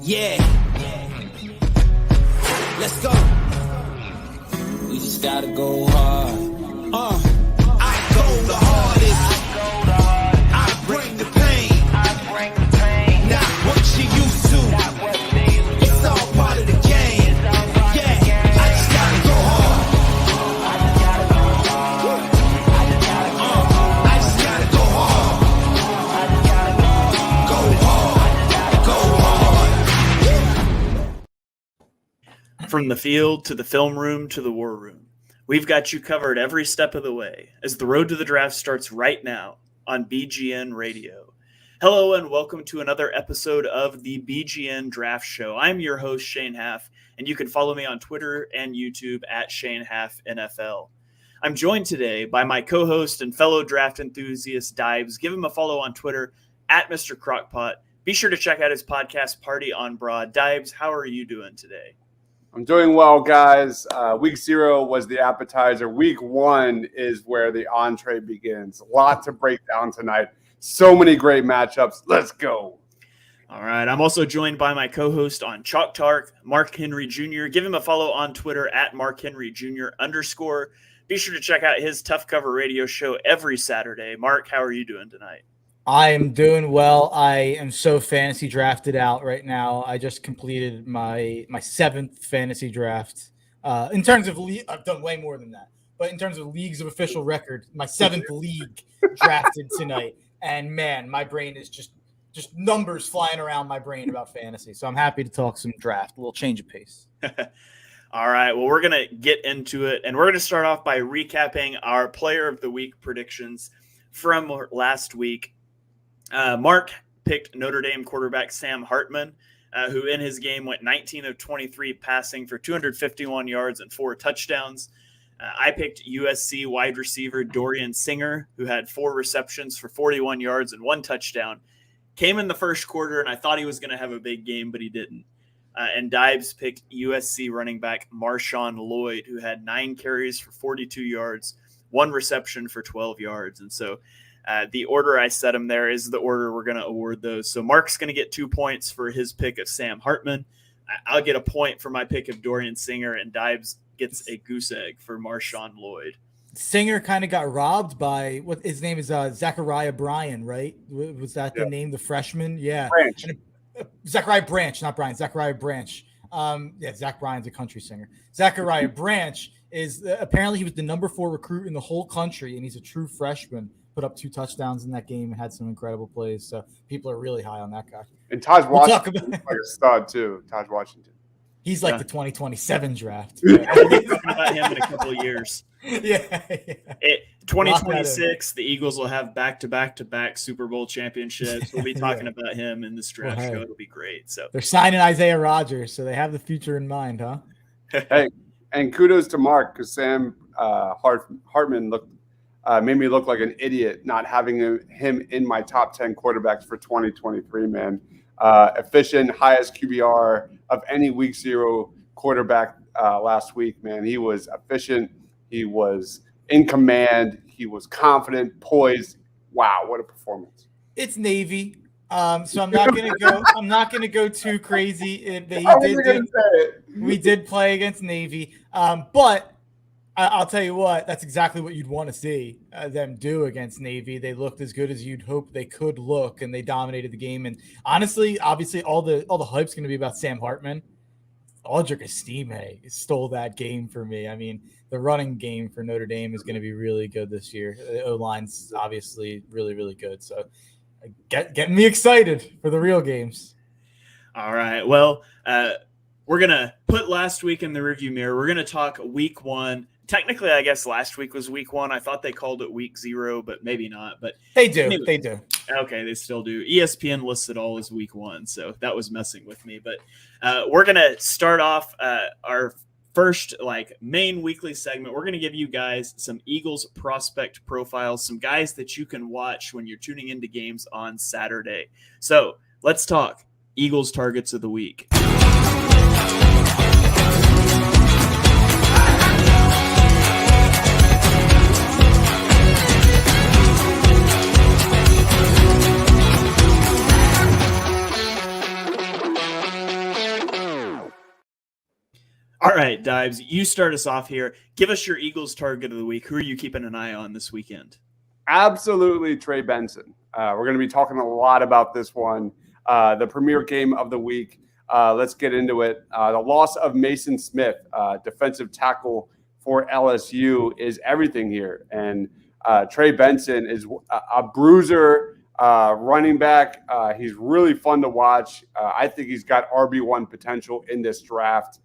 Yeah. Let's go. We just gotta go hard. I go the hardest. I bring the pain. Not what you used to. It's all part of the game. Yeah. I just gotta go hard. I just gotta go hard. From the field to the film room to the war room, we've got you covered every step of the way as the road to the draft starts right now on BGN Radio. Hello and welcome to another episode of the BGN Draft Show. I'm your host, Shane Haff, and you can follow me on Twitter and YouTube at Shane Haff NFL. I'm joined today by my co-host and fellow draft enthusiast, Dibes. Give him a follow on Twitter at Mr. Crockpot. Be sure to check out his podcast, Party on Broad. Dibes, how are you doing today? I'm doing well, guys. Week 0 was the appetizer. Week 1 is where the entree begins. A lot to break down tonight. So many great matchups. Let's go. All right. I'm also joined by my co-host on Chalk Talk, Mark Henry Jr. Give him a follow on Twitter at @MarkHenryJr_. Be sure to check out his Tough Cover radio show every Saturday. Mark, how are you doing tonight? I am doing well. I am so fantasy drafted out right now. I just completed my 7th fantasy draft. In terms of I've done way more than that. But in terms of leagues of official record, my 7th league drafted tonight. And man, my brain is just numbers flying around my brain about fantasy. So I'm happy to talk some draft, a little change of pace. All right. Well, we're going to get into it. And we're going to start off by recapping our Player of the Week predictions from last week. Mark picked Notre Dame quarterback Sam Hartman, who in his game went 19 of 23 passing for 251 yards and 4 touchdowns. I picked USC wide receiver Dorian Singer, who had 4 receptions for 41 yards and 1 touchdown. Came in the first quarter, and I thought he was going to have a big game, but he didn't. And Dibes picked USC running back Marshawn Lloyd, who had 9 carries for 42 yards, 1 reception for 12 yards. And so the order I set him there is the order we're going to award those. So Mark's going to get 2 points for his pick of Sam Hartman. I'll get a point for my pick of Dorian Singer, and Dibes gets a goose egg for Marshawn Lloyd. Singer kind of got robbed by what his name is, Zachariah Bryan, right? Was that the name, the freshman? Yeah. Branch. Zachariah Branch, not Bryan. Zachariah Branch. Zach Bryan's a country singer. Zachariah Branch is apparently he was the number 4 recruit in the whole country, and he's a true freshman. Put up 2 touchdowns in that game and had some incredible plays. So people are really high on that guy. And Taj Washington is like a stud, too. Taj Washington. He's like the 2027 draft. We'll be talking about him in a couple of years. Yeah. 2026, the Eagles will have back-to-back Super Bowl championships. We'll be talking about him in this draft show. It'll be great. So they're signing Isaiah Rodgers, so they have the future in mind, huh? Hey, and kudos to Mark because Sam Hartman made me look like an idiot not having him in my top 10 quarterbacks for 2023, man. Efficient, highest QBR of any week 0 quarterback last week, man. He was efficient. He was in command. He was confident, poised. Wow, what a performance. It's Navy. So I'm not gonna go too crazy. We did play against Navy. But I'll tell you what, that's exactly what you'd want to see them do against Navy. They looked as good as you'd hope they could look, and they dominated the game. And honestly, obviously, all the hype's going to be about Sam Hartman. Aldrich Estime stole that game for me. I mean, the running game for Notre Dame is going to be really good this year. The O-line's obviously really, really good. So getting me excited for the real games. All right. Well, we're going to put last week in the review mirror. We're going to talk week 1. Technically, I guess last week was week 1. I thought they called it week 0, but maybe not. But they do. Anyway, they do. Okay, they still do. ESPN lists it all as week 1, so that was messing with me. But we're going to start off our first main weekly segment. We're going to give you guys some Eagles prospect profiles, some guys that you can watch when you're tuning into games on Saturday. So let's talk Eagles targets of the week. right, Dives, you start us off here. Give us your Eagles target of the week. Who are you keeping an eye on this weekend? Absolutely, Trey Benson. We're going to be talking a lot about this one, the premier game of the week. Let's get into it. The loss of Mason Smith, defensive tackle for LSU, is everything here. And Trey Benson is a bruiser, running back. He's really fun to watch. I think he's got RB1 potential in this draft.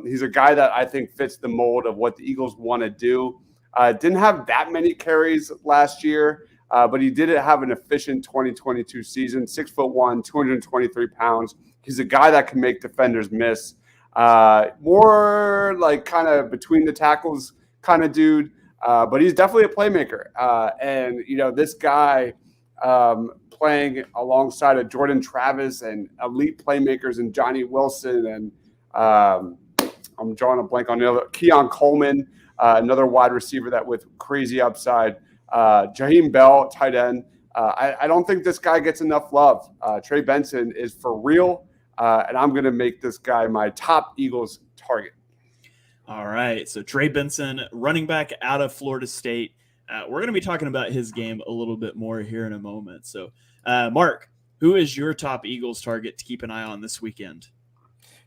He's a guy that I think fits the mold of what the Eagles want to do. Didn't have that many carries last year, but he did have an efficient 2022 season, 6'1", 223 pounds. He's a guy that can make defenders miss. More like kind of between the tackles kind of dude, but he's definitely a playmaker. And, this guy playing alongside of Jordan Travis and elite playmakers and Johnny Wilson and I'm drawing a blank on the other, Keon Coleman, another wide receiver that with crazy upside. Jaheim Bell, tight end. I don't think this guy gets enough love. Trey Benson is for real, and I'm going to make this guy my top Eagles target. All right, so Trey Benson, running back out of Florida State. We're going to be talking about his game a little bit more here in a moment. So, Mark, who is your top Eagles target to keep an eye on this weekend?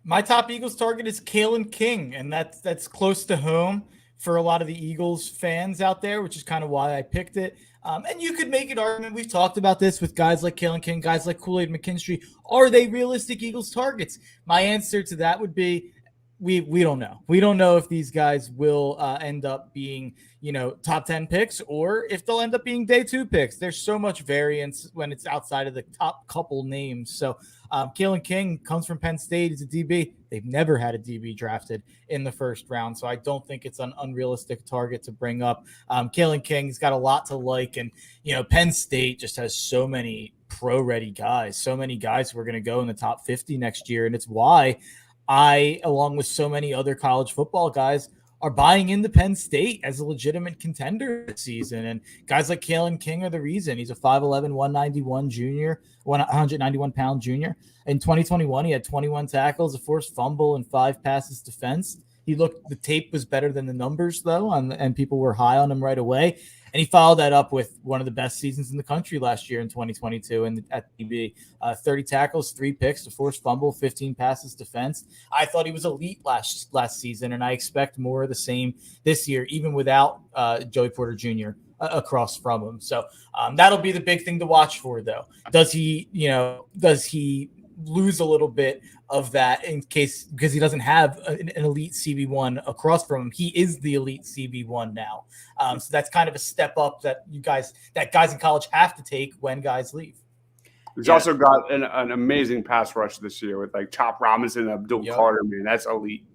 My top Eagles target is Kalen King, and that's close to home for a lot of the Eagles fans out there, which is kind of why I picked it. And you could make an argument. We've talked about this with guys like Kalen King, guys like Kool-Aid McKinstry. Are they realistic Eagles targets? My answer to that would be we don't know. We don't know if these guys will end up being, top 10 picks or if they'll end up being day 2 picks. There's so much variance when it's outside of the top couple names. So Kalen King comes from Penn State. He's a DB. They've never had a DB drafted in the first round. So I don't think it's an unrealistic target to bring up. Kalen King's got a lot to like. And, Penn State just has so many pro-ready guys, so many guys who are going to go in the top 50 next year. And it's why I, along with so many other college football guys, are buying into Penn State as a legitimate contender this season. And guys like Kalen King are the reason. He's a 5'11", 191-pound junior. In 2021, he had 21 tackles, a forced fumble, and 5 passes defensed. The tape was better than the numbers, though, and people were high on him right away. And he followed that up with one of the best seasons in the country last year in 2022 at DB. 30 tackles, 3 picks, a forced fumble, 15 passes defensed. I thought he was elite last season, and I expect more of the same this year, even without Joey Porter Jr. Across from him. So that'll be the big thing to watch for, though. Does he lose a little bit of that because he doesn't have an elite CB1 across from him? He is the elite CB1 now. So that's kind of a step up that guys in college have to take when guys leave. He's also got an amazing pass rush this year with like Chop Robinson and Abdul Carter. Man, that's elite.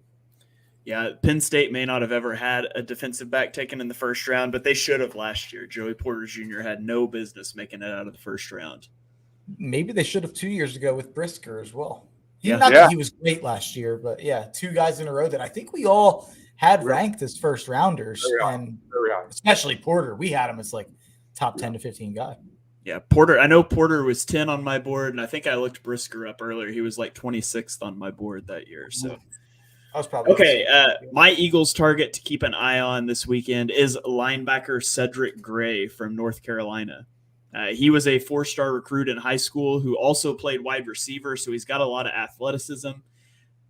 Yeah, Penn State may not have ever had a defensive back taken in the first round, but they should have last year. Joey Porter Jr. had no business making it out of the first round. Maybe they should have 2 years ago with Brisker as well. Yeah. Not that he was great last year, but 2 guys in a row that I think we all had ranked as first rounders, and especially Porter. We had him as like top 10 to 15 guy. Yeah, Porter. I know Porter was 10 on my board, and I think I looked Brisker up earlier. He was like 26th on my board that year. So I was probably okay. My Eagles target to keep an eye on this weekend is linebacker Cedric Gray from North Carolina. He was a 4-star recruit in high school who also played wide receiver, so he's got a lot of athleticism.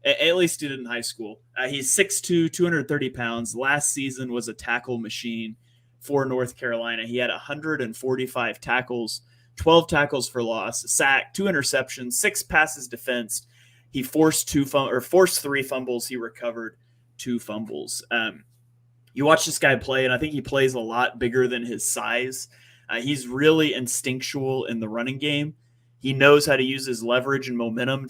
At least he did in high school. He's 6'2", 230 pounds. Last season was a tackle machine for North Carolina. He had 145 tackles, 12 tackles for loss, a sack, 2 interceptions, 6 passes defensed. He forced 3 fumbles. He recovered 2 fumbles. You watch this guy play, and I think he plays a lot bigger than his size. He's really instinctual in the running game. He knows how to use his leverage and momentum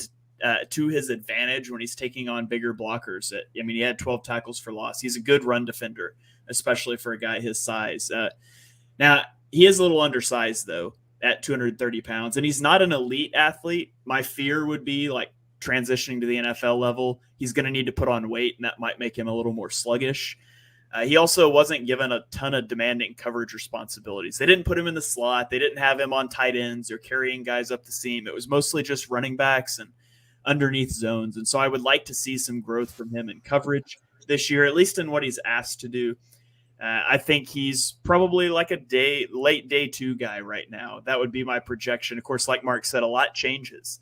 to his advantage when he's taking on bigger blockers. He had 12 tackles for loss. He's a good run defender, especially for a guy his size. Now, he is a little undersized, though, at 230 pounds, and he's not an elite athlete. My fear would be like transitioning to the NFL level. He's going to need to put on weight, and that might make him a little more sluggish. He also wasn't given a ton of demanding coverage responsibilities. They didn't put him in the slot. They didn't have him on tight ends or carrying guys up the seam. It was mostly just running backs and underneath zones. And so I would like to see some growth from him in coverage this year, at least in what he's asked to do. I think he's probably like a late day 2 guy right now. That would be my projection. Of course, like Mark said, a lot changes.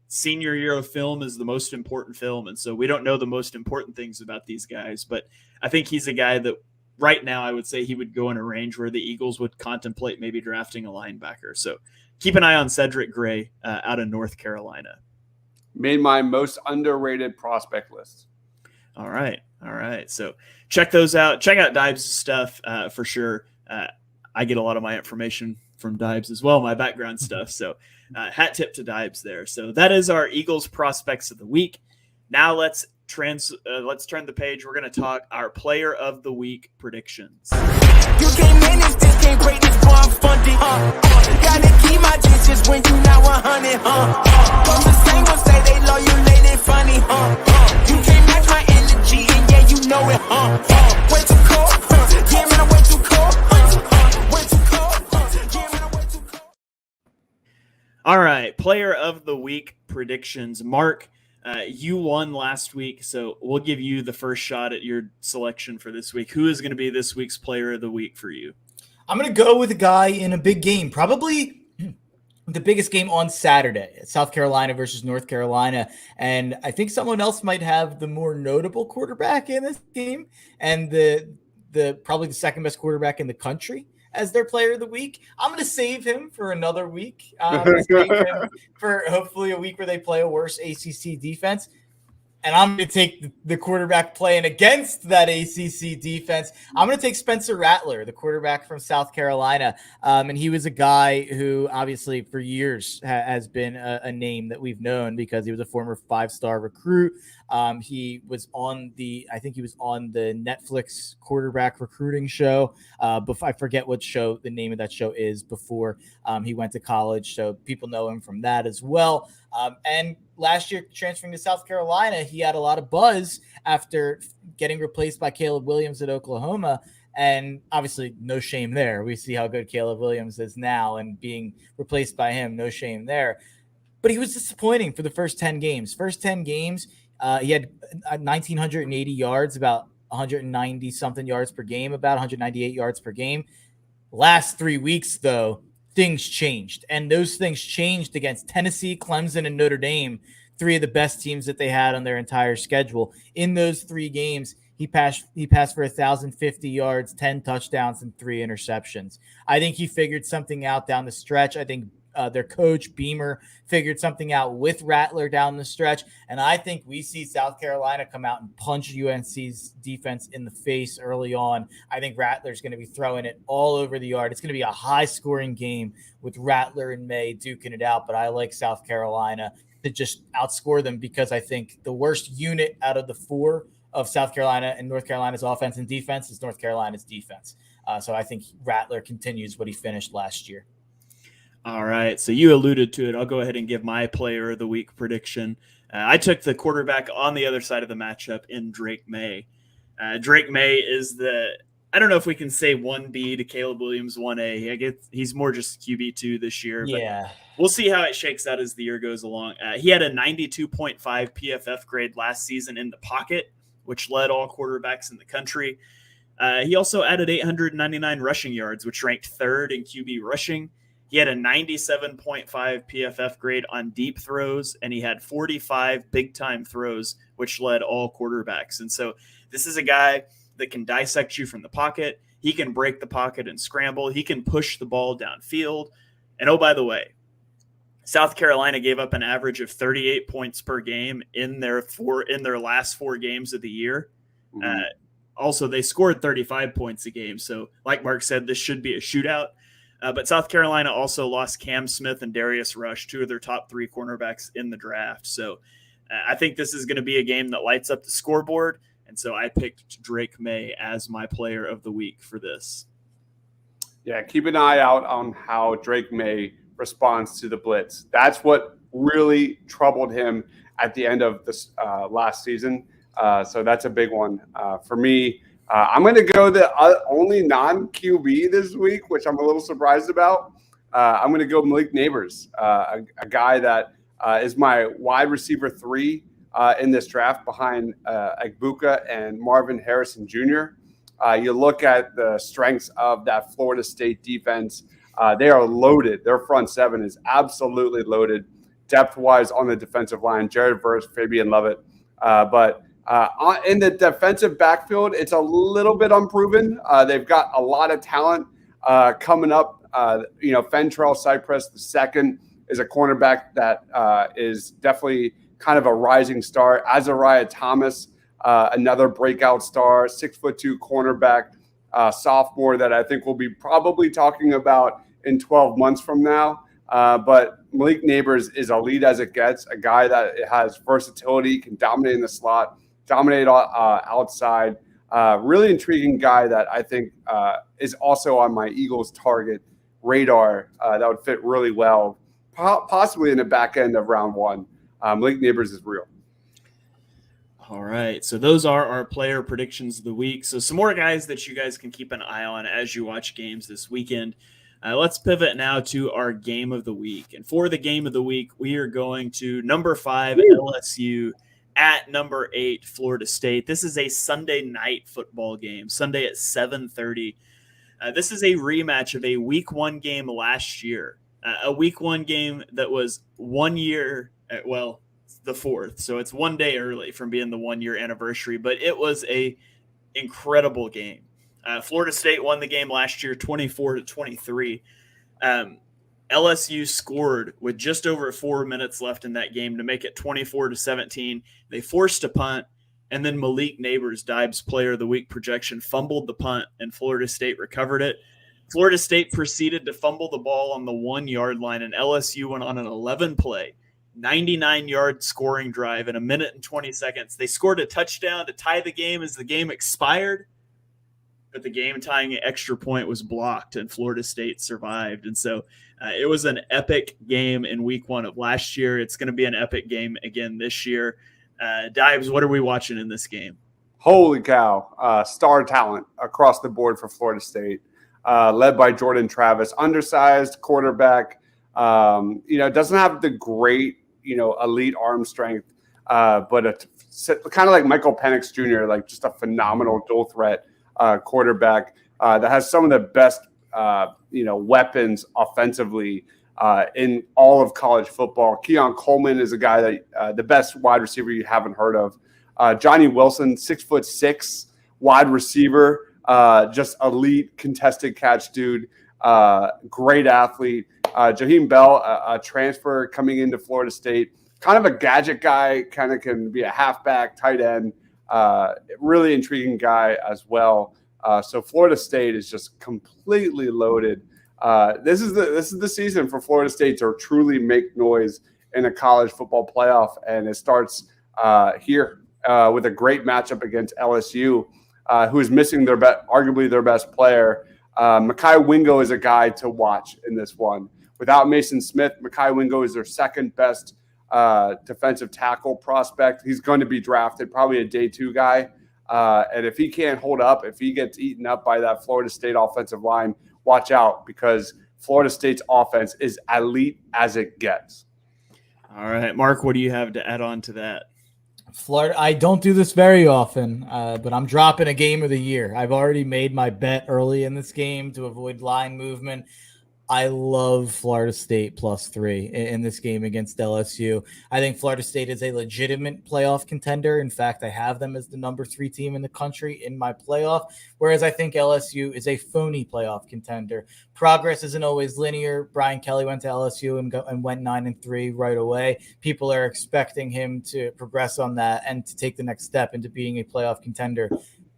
Senior year of film is the most important film, and so we don't know the most important things about these guys. But I think he's a guy that right now I would say he would go in a range where the Eagles would contemplate maybe drafting a linebacker. So keep an eye on Cedric Gray out of North Carolina. Made my most underrated prospect list. All right. So check those out. Check out Dibes' stuff for sure. I get a lot of my information from Dibes as well, my background stuff. So hat tip to Dibes there. So that is our Eagles prospects of the week. Now let's turn the page. We're going to talk our player of the week predictions. You can't manage this, can't break this bar funded. Gotta keep my distance when you not 100. Cause the same will say they love you, lady funny. You can't match my energy, and yeah, you know it. Way too cold, yeah, man, I'm way too cold. Way too cold, yeah, man, I'm way too cold. All right, player of the week predictions. Mark, you won last week, so we'll give you the first shot at your selection for this week. Who is going to be this week's player of the week for you? I'm going to go with a guy in a big game, probably the biggest game on Saturday, South Carolina versus North Carolina. And I think someone else might have the more notable quarterback in this game and the probably the second best quarterback in the country as their player of the week. I'm going to save him for another week. Save him for hopefully a week where they play a worse ACC defense. And I'm going to take the quarterback playing against that ACC defense. I'm going to take Spencer Rattler, the quarterback from South Carolina. And he was a guy who obviously for years has been a name that we've known because he was a former 5-star recruit. He was on the Netflix quarterback recruiting show. I forget what show, the name of that show is before he went to college. So people know him from that as well. And last year, transferring to South Carolina, he had a lot of buzz after getting replaced by Caleb Williams at Oklahoma. And obviously, no shame there. We see how good Caleb Williams is now, and being replaced by him, no shame there. But he was disappointing for the first 10 games. He had 1,980 yards, about 190-something yards per game, about 198 yards per game. Last 3 weeks, though, things changed. And those things changed against Tennessee, Clemson, and Notre Dame, 3 of the best teams that they had on their entire schedule. In those 3 games, he passed for 1,050 yards, 10 touchdowns, and 3 interceptions. I think he figured something out down the stretch. I think their coach, Beamer, figured something out with Rattler down the stretch. And I think we see South Carolina come out and punch UNC's defense in the face early on. I think Rattler's going to be throwing it all over the yard. It's going to be a high-scoring game with Rattler and May duking it out. But I like South Carolina to just outscore them because I think the worst unit out of the 4 of South Carolina and North Carolina's offense and defense is North Carolina's defense. So I think Rattler continues what he finished last year. All right, so you alluded to it. I'll go ahead and give my player of the week prediction. I took the quarterback on the other side of the matchup in Drake May. Drake May is I don't know if we can say 1B to Caleb Williams 1A. I guess he's more just QB2 this year. But yeah. We'll see how it shakes out as the year goes along. He had a 92.5 PFF grade last season in the pocket, which led all quarterbacks in the country. He also added 899 rushing yards, which ranked 3rd in QB rushing. He had a 97.5 PFF grade on deep throws, and he had 45 big-time throws, which led all quarterbacks. And so this is a guy that can dissect you from the pocket. He can break the pocket and scramble. He can push the ball downfield. And oh, by the way, South Carolina gave up an average of 38 points per game in their last 4 games of the year. Mm-hmm. Also, they scored 35 points a game. So like Mark said, this should be a shootout. But South Carolina also lost Cam Smith and Darius Rush, 2 of their top 3 cornerbacks in the draft. So I think this is going to be a game that lights up the scoreboard. And so I picked Drake May as my player of the week for this. Yeah, keep an eye out on how Drake May responds to the blitz. That's what really troubled him at the end of this last season. So that's a big one for me. I'm going to go the only non-QB this week, which I'm a little surprised about. I'm going to go Malik Neighbors, a guy that is my wide receiver 3 in this draft behind Agbuka and Marvin Harrison Jr. You look at the strengths of that Florida State defense. They are loaded. Their front 7 is absolutely loaded depth-wise on the defensive line. Jared Verse, Fabian Lovett. But in the defensive backfield, it's a little bit unproven. They've got a lot of talent coming up. Fentrell Cypress II is a cornerback that is definitely kind of a rising star. Azariah Thomas, another breakout star, 6'2" cornerback, sophomore that I think we'll be probably talking about in 12 months from now. But Malik Neighbors is elite as it gets, a guy that has versatility, can dominate in the slot, dominate outside. Really intriguing guy that I think is also on my Eagles target radar that would fit really well, possibly in the back end of round 1. Malik Neighbors is real. All right, so those are our player predictions of the week. So some more guys that you guys can keep an eye on as you watch games this weekend. Let's pivot now to our game of the week. And for the game of the week, we are going to number 5 LSU at number 8 Florida State. This is a Sunday night football game, Sunday at 7:30. This is a rematch of a week 1 game last year, a week 1 game that was 1 year, the 4th. So it's 1 day early from being the 1-year anniversary, but it was a incredible game. Florida State won the game last year 24-23. LSU scored with just over 4 minutes left in that game to make it 24-17. They forced a punt, and then Malik Neighbors, Dibe's player of the week projection, fumbled the punt, and Florida State recovered it. Florida State proceeded to fumble the ball on the 1-yard line, and LSU went on an 11-play, 99-yard scoring drive in 1 minute and 20 seconds. They scored a touchdown to tie the game as the game expired, but the game-tying extra point was blocked, and Florida State survived. And so it was an epic game in week 1 of last year. It's going to be an epic game again this year. Dibes, what are we watching in this game? Holy cow. Star talent across the board for Florida State, led by Jordan Travis. Undersized quarterback, doesn't have the great, elite arm strength, but kind of like Michael Penix Jr., like just a phenomenal dual threat quarterback that has some of the best, weapons offensively in all of college football. Keon Coleman is a guy that the best wide receiver you haven't heard of. Johnny Wilson, 6'6" wide receiver, just elite contested catch dude, great athlete. Jaheim Bell, a transfer coming into Florida State, kind of a gadget guy, kind of can be a halfback, tight end. Really intriguing guy as well. So Florida State is just completely loaded. This is the season for Florida State to truly make noise in a college football playoff, and it starts here with a great matchup against LSU, who is missing arguably their best player. Mekhi Wingo is a guy to watch in this one. Without Mason Smith, Mekhi Wingo is their second best defensive tackle prospect. He's going to be drafted, probably a day 2 guy. And if he can't hold up, if he gets eaten up by that Florida State offensive line, watch out, because Florida State's offense is elite as it gets. All right, Mark, what do you have to add on to that? Florida, I don't do this very often, but I'm dropping a game of the year. I've already made my bet early in this game to avoid line movement. I love Florida State +3 in this game against LSU. I think Florida State is a legitimate playoff contender. In fact, I have them as the number 3 team in the country in my playoff, whereas I think LSU is a phony playoff contender. Progress isn't always linear. Brian Kelly went to LSU and went 9-3 right away. People are expecting him to progress on that and to take the next step into being a playoff contender.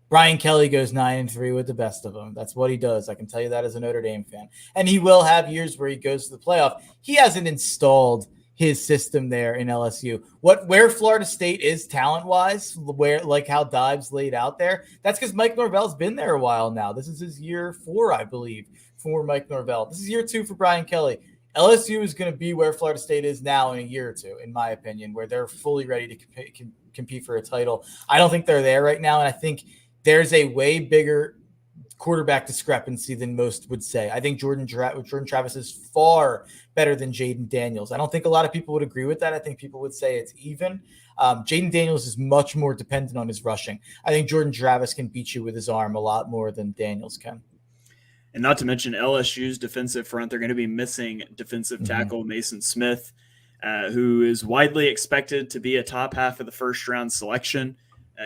Brian Kelly goes 9-3 with the best of them. That's what he does. I can tell you that as a Notre Dame fan. And he will have years where he goes to the playoff. He hasn't installed his system there in LSU. Where Florida State is talent-wise, where like how Dives laid out there, that's because Mike Norvell's been there a while now. This is his year 4, I believe, for Mike Norvell. This is year 2 for Brian Kelly. LSU is going to be where Florida State is now in a year or 2, in my opinion, where they're fully ready to compete for a title. I don't think they're there right now, and I think there's a way bigger quarterback discrepancy than most would say. I think Jordan Travis is far better than Jaden Daniels. I don't think a lot of people would agree with that. I think people would say it's even. Jaden Daniels is much more dependent on his rushing. I think Jordan Travis can beat you with his arm a lot more than Daniels can. And not to mention LSU's defensive front, they're going to be missing defensive tackle Mason Smith, who is widely expected to be a top half of the first-round selection.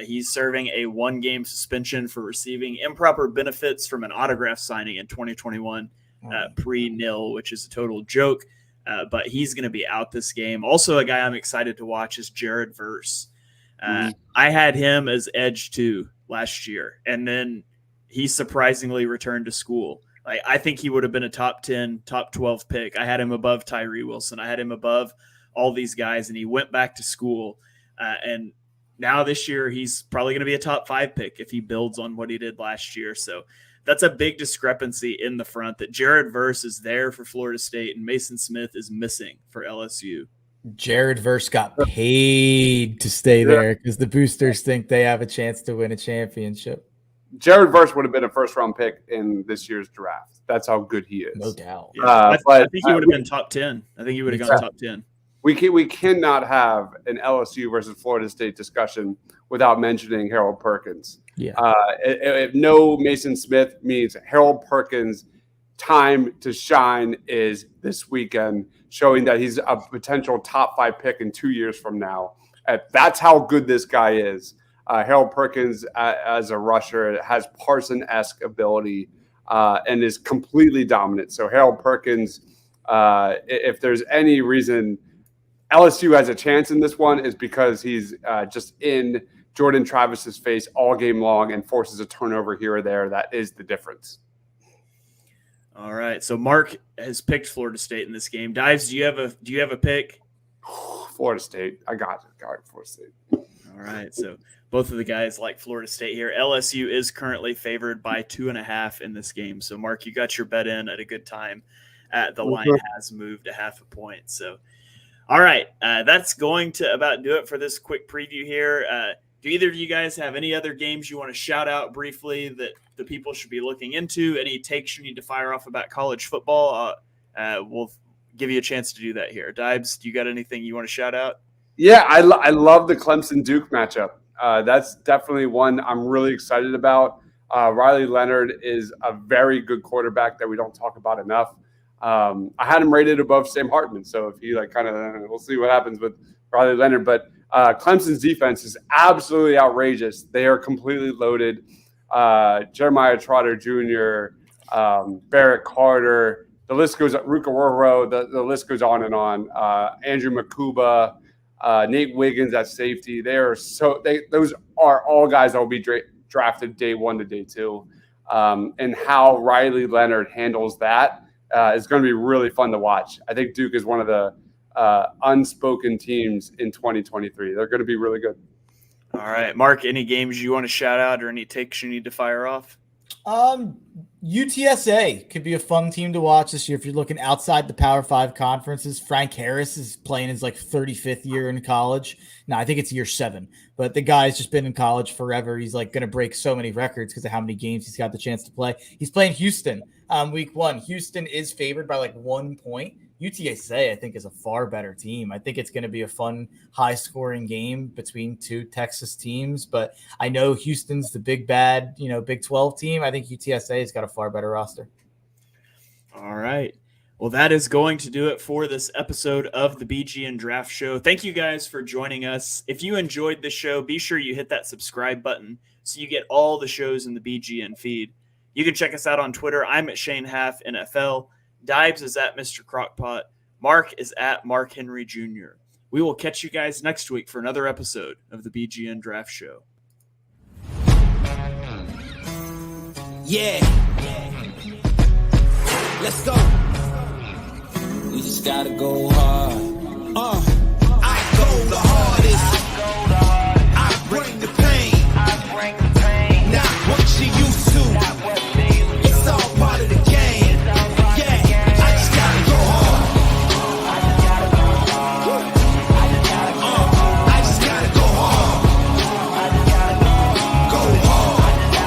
He's serving a 1-game suspension for receiving improper benefits from an autograph signing in 2021 pre-nil, which is a total joke. But he's going to be out this game. Also, a guy I'm excited to watch is Jared Verse. I had him as edge 2 last year, and then he surprisingly returned to school. I think he would have been a top 10, top 12 pick. I had him above Tyree Wilson. I had him above all these guys, and he went back to school. And now this year, he's probably going to be a top 5 pick if he builds on what he did last year. So that's a big discrepancy in the front, that Jared Verse is there for Florida State and Mason Smith is missing for LSU. Jared Verse got paid to stay there because the boosters think they have a chance to win a championship. Jared Verse would have been a first-round pick in this year's draft. That's how good he is. No doubt. Yeah, I think he would have been top 10. I think he would have gone top 10. We cannot have an LSU versus Florida State discussion without mentioning Harold Perkins. Yeah. If no Mason Smith means Harold Perkins' time to shine is this weekend, showing that he's a potential top 5 pick in 2 years from now. That's how good this guy is. Harold Perkins, as a rusher, has Parson-esque ability and is completely dominant. So Harold Perkins, if there's any reason LSU has a chance in this one, is because he's just in Jordan Travis's face all game long and forces a turnover here or there. That is the difference. All right. So Mark has picked Florida State in this game. Dives, do you have a pick? Florida State. I got it. Florida State. All right. So both of the guys like Florida State here. LSU is currently favored by 2.5 in this game. So Mark, you got your bet in at a good time. The line has moved a 0.5 point. So, all right. That's going to about do it for this quick preview here. Do either of you guys have any other games you want to shout out briefly that the people should be looking into? Any takes you need to fire off about college football? We'll give you a chance to do that here. Dibes, do you got anything you want to shout out? Yeah, I love the Clemson-Duke matchup. That's definitely one I'm really excited about. Riley Leonard is a very good quarterback that we don't talk about enough. I had him rated above Sam Hartman, so if he we'll see what happens with Riley Leonard. But Clemson's defense is absolutely outrageous. They are completely loaded. Jeremiah Trotter Jr., Barrett Carter, the list goes. Ruka Roro, the list goes on and on. Andrew Makuba, Nate Wiggins at safety. Those are all guys that will be drafted day 1 to day 2. And how Riley Leonard handles that is going to be really fun to watch. I think Duke is one of the unspoken teams in 2023. They're going to be really good. All right, Mark, any games you want to shout out or any takes you need to fire off? UTSA could be a fun team to watch this year if you're looking outside the Power 5 conferences. Frank Harris is playing his 35th year in college. No, I think it's year 7, but the guy's just been in college forever. He's going to break so many records because of how many games he's got the chance to play. He's playing Houston week 1. Houston is favored by 1 point. UTSA, I think, is a far better team. I think it's going to be a fun, high-scoring game between 2 Texas teams. But I know Houston's the big, bad, Big 12 team. I think UTSA has got a far better roster. All right. Well, that is going to do it for this episode of the BGN Draft Show. Thank you guys for joining us. If you enjoyed the show, be sure you hit that subscribe button so you get all the shows in the BGN feed. You can check us out on Twitter. I'm at Shane Half NFL. Dibes is at Mr. Crockpot. Mark is at Mark Henry Jr. We will catch you guys next week for another episode of the BGN Draft Show. Yeah. Let's go. We just gotta go hard.